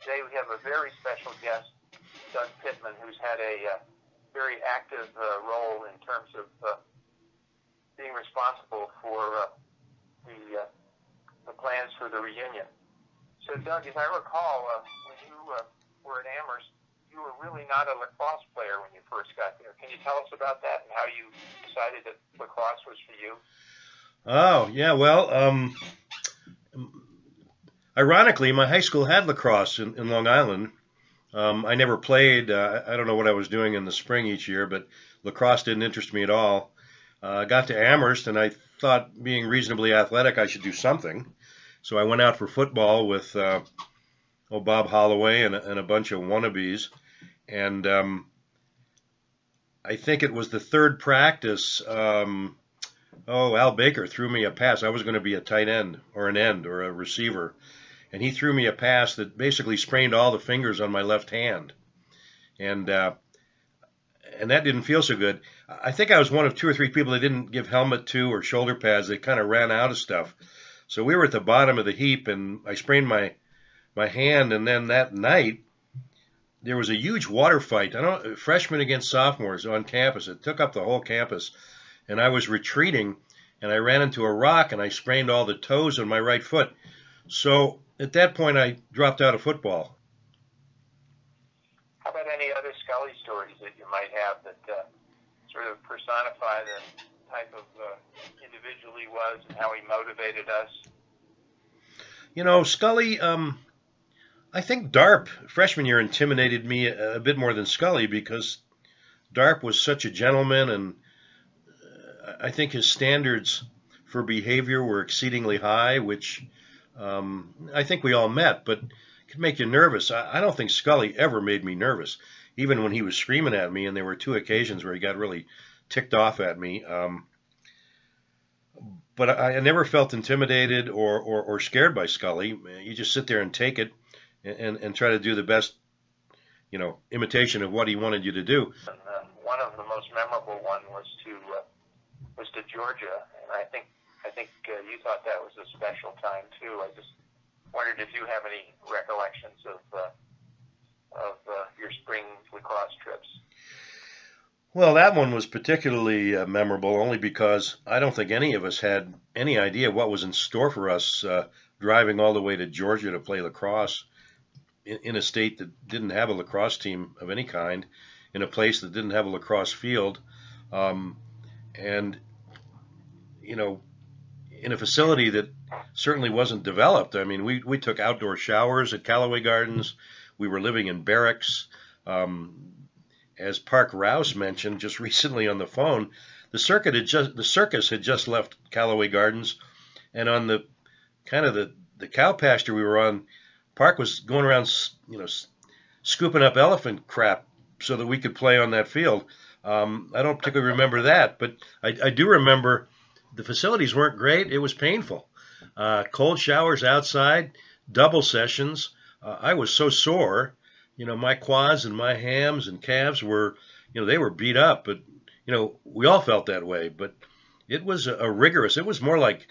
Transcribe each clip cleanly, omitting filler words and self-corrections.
Today we have a very special guest, Doug Pitman, who's had a very active role in terms of being responsible for the plans for the reunion. So, Doug, as I recall, when you were at Amherst, you were really not a lacrosse player when you first got there. Can you tell us about that and how you decided that lacrosse was for you? Oh, yeah, well, ironically, my high school had lacrosse in Long Island. I never played. I don't know what I was doing in the spring each year, but lacrosse didn't interest me at all. I got to Amherst, and I thought, being reasonably athletic, I should do something. So I went out for football with Bob Holloway and a bunch of wannabes. And I think it was the third practice. Al Baker threw me a pass. I was going to be a tight end or an end or a receiver. And he threw me a pass that basically sprained all the fingers on my left hand. And that didn't feel so good. I think I was one of two or three people that didn't give helmet to or shoulder pads. They kind of ran out of stuff. So we were at the bottom of the heap, and I sprained my hand. And then that night, there was a huge water fight. Freshmen against sophomores on campus. It took up the whole campus. And I was retreating, and I ran into a rock, and I sprained all the toes on my right foot. So at that point, I dropped out of football. How about any other Scully stories that you might have that sort of personify the type of individual he was and how he motivated us? You know, Scully, I think Darp, freshman year, intimidated me a bit more than Scully because Darp was such a gentleman, and I think his standards for behavior were exceedingly high, which I think we all met, but could make you nervous. I don't think Scully ever made me nervous, even when he was screaming at me, and there were two occasions where he got really ticked off at me. But I never felt intimidated or scared by Scully. You just sit there and take it and try to do the best, imitation of what he wanted you to do. One of the most memorable one was to Georgia, and I think you thought that was a special time too. I just wondered if you have any recollections of your spring lacrosse trips. Well, that one was particularly memorable only because I don't think any of us had any idea what was in store for us driving all the way to Georgia to play lacrosse in a state that didn't have a lacrosse team of any kind, in a place that didn't have a lacrosse field, and in a facility that certainly wasn't developed. I mean, we took outdoor showers at Callaway Gardens. We were living in barracks. As Park Rouse mentioned just recently on the phone, the circus had just left Callaway Gardens, and on the kind of the cow pasture we were on, Park was going around, scooping up elephant crap so that we could play on that field. I don't particularly remember that, but I do remember the facilities weren't great. It was painful. Cold showers outside, double sessions. I was so sore. My quads and my hams and calves were, they were beat up. But, we all felt that way. But it was a rigorous, it was more like,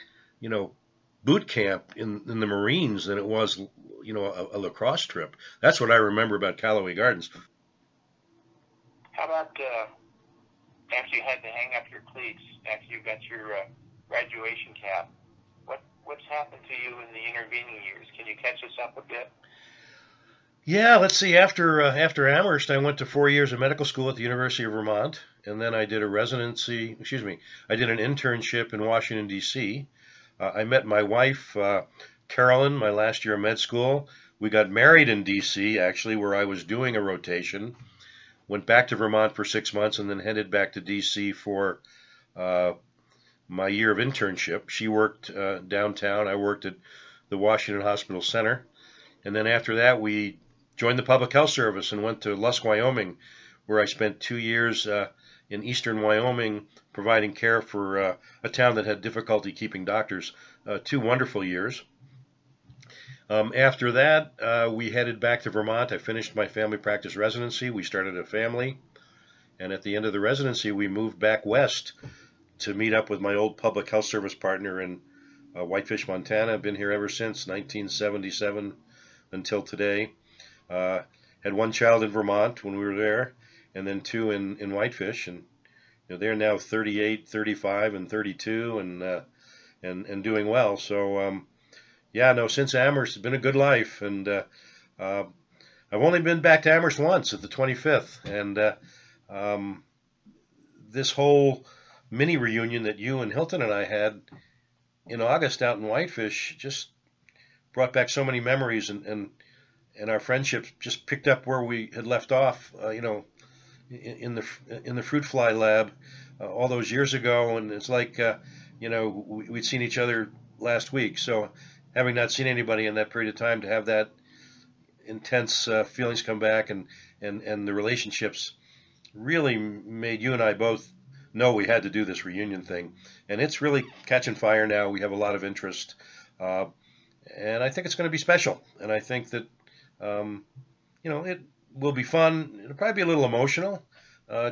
boot camp in the Marines than it was, a lacrosse trip. That's what I remember about Callaway Gardens. How about after you had to hang up your cleats, after you got your graduation cap, what's happened to you in the intervening years? Can you catch us up a bit? Yeah, let's see. After Amherst, I went to 4 years of medical school at the University of Vermont, and then I did an internship in Washington, D.C. I met my wife, Carolyn, my last year of med school. We got married in D.C., actually, where I was doing a rotation. Went back to Vermont for 6 months and then headed back to D.C. for my year of internship. She worked downtown. I worked at the Washington Hospital Center. And then after that, we joined the Public Health Service and went to Lusk, Wyoming, where I spent 2 years in eastern Wyoming providing care for a town that had difficulty keeping doctors. 2 wonderful years. After that, we headed back to Vermont. I finished my family practice residency. We started a family. And at the end of the residency, we moved back west to meet up with my old Public Health Service partner in Whitefish, Montana. I've been here ever since 1977 until today. Had one child in Vermont when we were there, and then two in Whitefish, and they're now 38, 35, and 32, and doing well. So yeah, no, since Amherst, it's been a good life, and uh, I've only been back to Amherst once at the 25th, and um, this whole mini reunion that you and Hilton and I had in August out in Whitefish just brought back so many memories, and our friendship just picked up where we had left off. In the fruit fly lab all those years ago, and it's like we'd seen each other last week. So having not seen anybody in that period of time, to have that intense feelings come back, and the relationships really made you and I both know we had to do this reunion thing, and it's really catching fire now. We have a lot of interest, uh, and I think it's going to be special. And I think that um, it will be fun. It'll probably be a little emotional,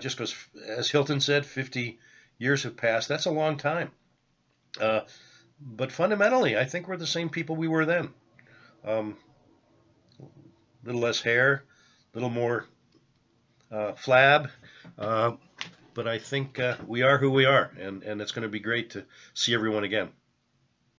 just because, as Hilton said, 50 years have passed. That's a long time. Uh, but fundamentally, I think we're the same people we were then. Um, little less hair, little more flab, uh, but I think we are who we are, and it's going to be great to see everyone again.